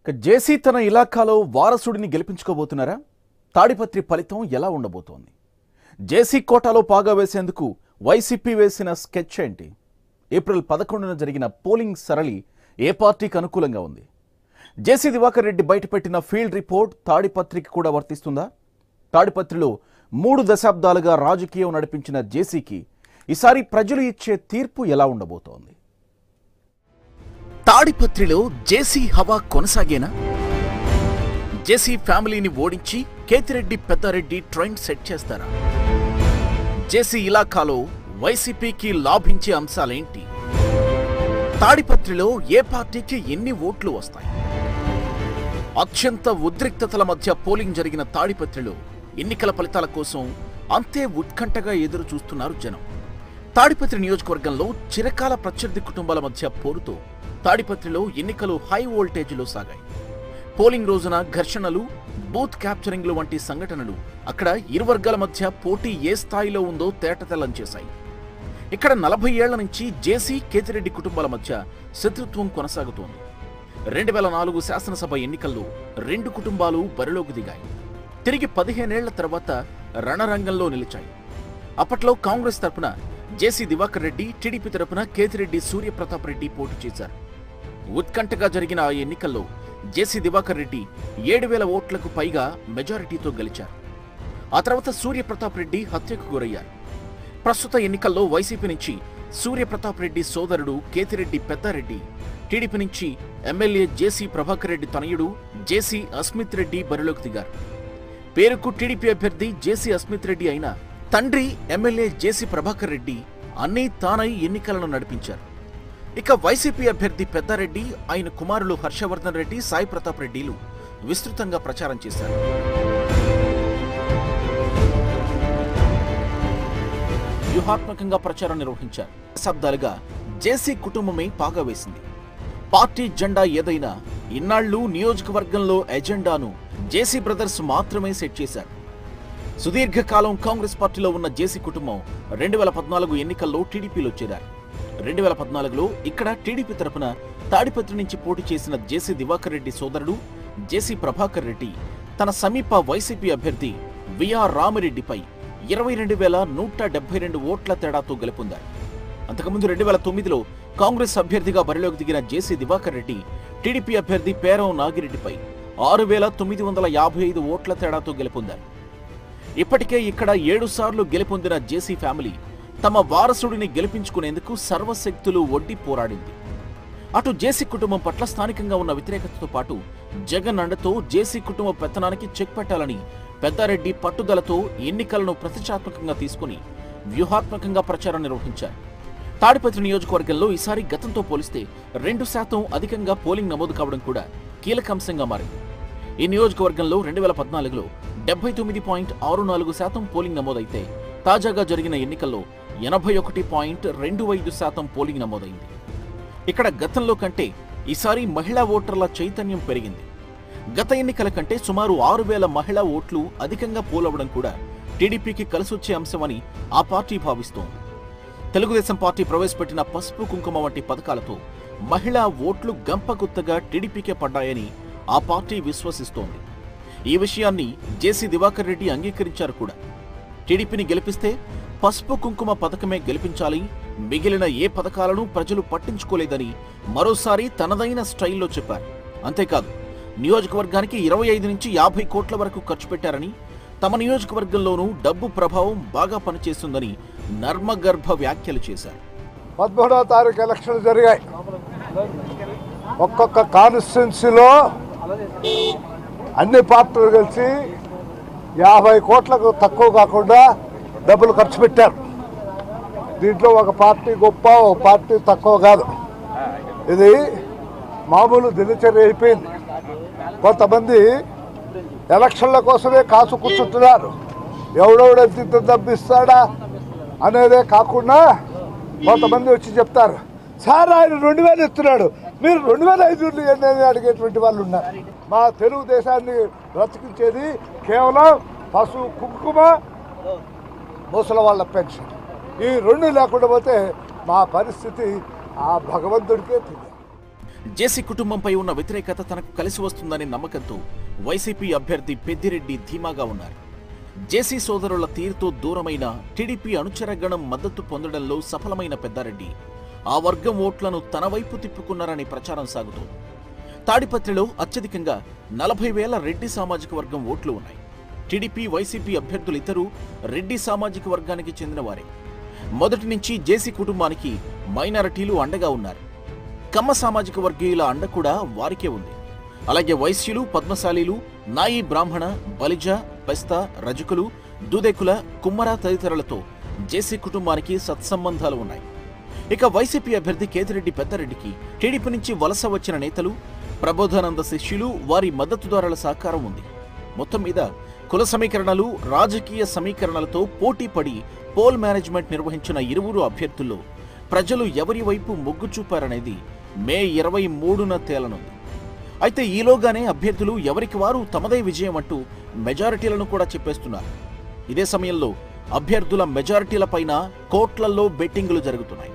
జేసీ తన ఇలాఖాలో వారసుడిని గెలిపించుకోబోతున్నారా? తాడిపత్రి ఫలితం ఎలా ఉండబోతోంది? జేసీ కోటాలో పాగా వేసేందుకు వైసీపీ వేసిన స్కెచ్ ఏంటి? ఏప్రిల్ 11న జరిగిన పోలింగ్ సరళి ఏ పార్టీకి అనుకూలంగా ఉంది? జేసీ దివాకర్ రెడ్డి బయటపెట్టిన ఫీల్డ్ రిపోర్ట్ తాడిపత్రికి కూడా వర్తిస్తుందా? తాడిపత్రిలో 3 దశాబ్దాలుగా రాజకీయం నడిపించిన జేసీకి ఈసారి ప్రజలు ఇచ్చే తీర్పు ఎలా ఉండబోతోంది? తాడిపత్రిలో జేసీ హవా కొనసాగేనా? జేసీ ఫ్యామిలీని ఓడించి కేతిరెడ్డి పెద్దారెడ్డి ట్రెండ్ సెట్ చేస్తారా? జేసీ ఇలాఖాలో వైసీపీకి లాభించే అంశాలేంటి? తాడిపత్రిలో ఏ పార్టీకి ఎన్ని ఓట్లు వస్తాయి? అత్యంత ఉద్రిక్తతల మధ్య పోలింగ్ జరిగిన తాడిపత్రిలో ఎన్నికల ఫలితాల కోసం అంతే ఉత్కంఠగా ఎదురు చూస్తున్నారు జనం. తాడిపత్రి నియోజకవర్గంలో చిరకాల ప్రత్యర్థి కుటుంబాల మధ్య పోరుతో తాడిపత్రిలో ఎన్నికలు హై వోల్టేజ్లో సాగాయి. పోలింగ్ రోజున ఘర్షణలు, బూత్ క్యాప్చరింగ్లు వంటి సంఘటనలు అక్కడ ఇరు వర్గాల మధ్య పోటీ ఏ స్థాయిలో ఉందో తేటతెల్లం చేశాయి. ఇక్కడ 40 ఏళ్ల నుంచి జేసీ కేతిరెడ్డి కుటుంబాల మధ్య శత్రుత్వం కొనసాగుతోంది. 2004 శాసనసభ ఎన్నికల్లో 2 కుటుంబాలు బరిలోకి దిగాయి. తిరిగి 15 ఏళ్ల తర్వాత రణరంగంలో నిలిచాయి. అప్పట్లో కాంగ్రెస్ తరపున జేసీ దివాకర్ రెడ్డి, టీడీపీ తరపున కేతిరెడ్డి సూర్యప్రతాప్ రెడ్డి పోటీ చేశారు. ఉత్కంఠగా జరిగిన ఆ ఎన్నికల్లో జేసీ దివాకర్ రెడ్డి 7,000 ఓట్లకు పైగా మెజారిటీతో గెలిచారు. ఆ తర్వాత సూర్యప్రతాప్ రెడ్డి హత్యకు గురయ్యారు. ప్రస్తుత ఎన్నికల్లో వైసీపీ నుంచి సూర్యప్రతాప్ రెడ్డి సోదరుడు కేతిరెడ్డి పెద్దారెడ్డి, టీడీపీ నుంచి ఎమ్మెల్యే జేసీ ప్రభాకర్ రెడ్డి తనయుడు జేసీ అస్మిత్ రెడ్డి బరిలోకి దిగారు. పేరుకు టీడీపీ అభ్యర్థి జేసీ అస్మిత్ రెడ్డి అయినా తండ్రి ఎమ్మెల్యే జేసీ ప్రభాకర్ రెడ్డి అన్నీ తానై ఎన్నికలను నడిపించారు. ఇక వైసీపీ అభ్యర్థి పెద్దారెడ్డి, ఆయన కుమారులు హర్షవర్ధన్ రెడ్డి, సాయి ప్రతాప్ రెడ్డిలు విస్తృతంగా ప్రచారం చేశారు. వ్యూహాత్మకంగా ప్రచారం నిర్వహించారు. శబ్దాలుగా జేసీ కుటుంబమే పాగా వేసింది. పార్టీ జెండా ఏదైనా ఇన్నాళ్లు నియోజకవర్గంలో ఎజెండాను జేసీ బ్రదర్స్ మాత్రమే సెట్ చేశారు. సుదీర్ఘకాలం కాంగ్రెస్ పార్టీలో ఉన్న జేసీ కుటుంబం 2014 ఎన్నికల్లో టీడీపీలో చేరారు. 2014లో ఇక్కడ టీడీపీ తరపున తాడిపత్రి నుంచి పోటీ చేసిన జేసీ దివాకర్ రెడ్డి సోదరుడు జేసీ ప్రభాకర్ రెడ్డి తన సమీప వైసీపీ అభ్యర్థి విఆర్ రామిరెడ్డిపై 22,172 ఓట్ల తేడాతో గెలుపొందారు. అంతకుముందు 2009లో కాంగ్రెస్ అభ్యర్థిగా బరిలోకి దిగిన జేసీ దివాకర్ రెడ్డి టీడీపీ అభ్యర్థి పేరం నాగిరెడ్డిపై 6,955 ఓట్ల తేడాతో గెలుపొందారు. ఇప్పటికే ఇక్కడ 7 సార్లు గెలుపొందిన జేసీ ఫ్యామిలీ తమ వారసుడిని గెలిపించుకునేందుకు సర్వశక్తులు ఒడ్డి పోరాడింది. అటు జేసీ కుటుంబం పట్ల స్థానికంగా ఉన్న వ్యతిరేకతతో పాటు జగన్ అండతో జేసీ కుటుంబ పెత్తనానికి చెక్ పెట్టాలని పెద్దారెడ్డి పట్టుదలతో ఎన్నికలను ప్రతిష్టాత్మకంగా తీసుకుని వ్యూహాత్మకంగా ప్రచారం నిర్వహించారు. తాడిపత్రి నియోజకవర్గంలో ఈసారి గతంతో పోలిస్తే 2% అధికంగా పోలింగ్ నమోదు కావడం కూడా కీలక అంశంగా మారింది. ఈ నియోజకవర్గంలో 2014లో 79.64% పోలింగ్ నమోదైతే తాజాగా జరిగిన ఎన్నికల్లో 81.25% పోలింగ్ నమోదైంది. ఇక్కడ గతంలో కంటే ఈసారి మహిళా ఓటర్ల చైతన్యం పెరిగింది. గత ఎన్నికల కంటే సుమారు 6,000 మహిళా ఓట్లు అధికంగా పోలవడం కూడా టీడీపీకి కలిసొచ్చే అంశమని ఆ పార్టీ భావిస్తోంది. తెలుగుదేశం పార్టీ ప్రవేశపెట్టిన పసుపు కుంకుమ వంటి పథకాలతో మహిళా ఓట్లు గంపగుత్తగా టీడీపీకే పడ్డాయని ఆ పార్టీ విశ్వసిస్తోంది. ఈ విషయాన్ని జేసీ దివాకర్ రెడ్డి అంగీకరించారు కూడా. టీడీపీని గెలిపిస్తే పసుపు కుంకుమ పథకమే గెలిపించాలి, మిగిలిన ఏ పథకాలను ప్రజలు పట్టించుకోలేదని మరోసారి తనదైన స్టైల్లో చెప్పారు. అంతేకాదు, నియోజకవర్గానికి 25 నుంచి 50 కోట్ల వరకు ఖర్చు పెట్టారని, తమ నియోజకవర్గంలోనూ డబ్బు ప్రభావం బాగా పనిచేస్తుందని నర్మగర్భ వ్యాఖ్యలు చేశారు. 13వ తారీఖు ఎలక్షన్లు జరిగాయి. ఒక్కొక్క కాన్స్టిట్యున్సీలో అన్ని పార్టీలు కలిసి 50 కోట్లకు తక్కువ కాకుండా డబ్బులు ఖర్చు పెట్టారు. దీంట్లో ఒక పార్టీ గొప్ప, ఒక పార్టీ తక్కువ కాదు. ఇది మామూలు దినచర్య అయిపోయింది. కొంతమంది ఎలక్షన్ల కోసమే కాసు కూర్చుంటున్నారు. ఎవడెవడెంత డబ్బిస్తాడా అనేదే కాకుండా కొంతమంది వచ్చి చెప్తారు, సార్ ఆయన 2,000 ఇస్తున్నాడు, మీరు 2,500 అని అడిగేటువంటి వాళ్ళు ఉన్నారు. మా తెలుగుదేశాన్ని బ్రతికించేది కేవలం పశువు కుంకుమ, ముసలి వాళ్ళ పెన్షన్. ఈ 2 లేకుండా పోతే మా పరిస్థితి ఆ భగవంతుడికే తెలియదు. జేసీ కుటుంబంపై ఉన్న వ్యతిరేకత తనకు కలిసి వస్తుందనే నమ్మకంతో వైసీపీ అభ్యర్థి పెద్దిరెడ్డి ధీమాగా ఉన్నారు. జేసీ సోదరుల తీరుతో దూరమైన టీడీపీ అనుచరగణం మద్దతు పొందడంలో సఫలమైన పెద్దారెడ్డి ఆ వర్గం ఓట్లను తన వైపు తిప్పుకున్నారని ప్రచారం సాగుతోంది. తాడిపత్రిలో అత్యధికంగా 40,000 రెడ్డి సామాజిక వర్గం ఓట్లు ఉన్నాయి. టీడీపీ, వైసీపీ అభ్యర్థులిద్దరూ రెడ్డి సామాజిక వర్గానికి చెందినవారే. మొదటి నుంచి జేసీ కుటుంబానికి మైనారిటీలు అండగా ఉన్నారు. కమ్మ సామాజిక వర్గీయుల అండ కూడా వారికే ఉంది. అలాగే వైశ్యులు, పద్మశాలీలు, నాయి బ్రాహ్మణ, బలిజ, బెస్తా, రజకులు, దూదేకుల, కుమ్మర తదితరులతో జేసీ కుటుంబానికి సత్సంబంధాలు ఉన్నాయి. ఇక వైసీపీ అభ్యర్థి కేతిరెడ్డి పెద్దారెడ్డికి టీడీపీ నుంచి వలస వచ్చిన నేతలు, ప్రబోధానంద శిష్యులు, వారి మద్దతుదారుల సహకారం ఉంది. మొత్తం మీద కుల సమీకరణలు, రాజకీయ సమీకరణలతో పోటీ పడి పోల్ మేనేజ్మెంట్ నిర్వహించిన ఇరువురు అభ్యర్థుల్లో ప్రజలు ఎవరి వైపు మొగ్గు చూపారనేది మే 23న తేలనుంది. అయితే ఈలోగానే అభ్యర్థులు ఎవరికి వారు తమదే విజయం అంటూ మెజారిటీలను కూడా చెప్పేస్తున్నారు. ఇదే సమయంలో అభ్యర్థుల మెజారిటీలపైన కోట్లల్లో బెట్టింగులు జరుగుతున్నాయి.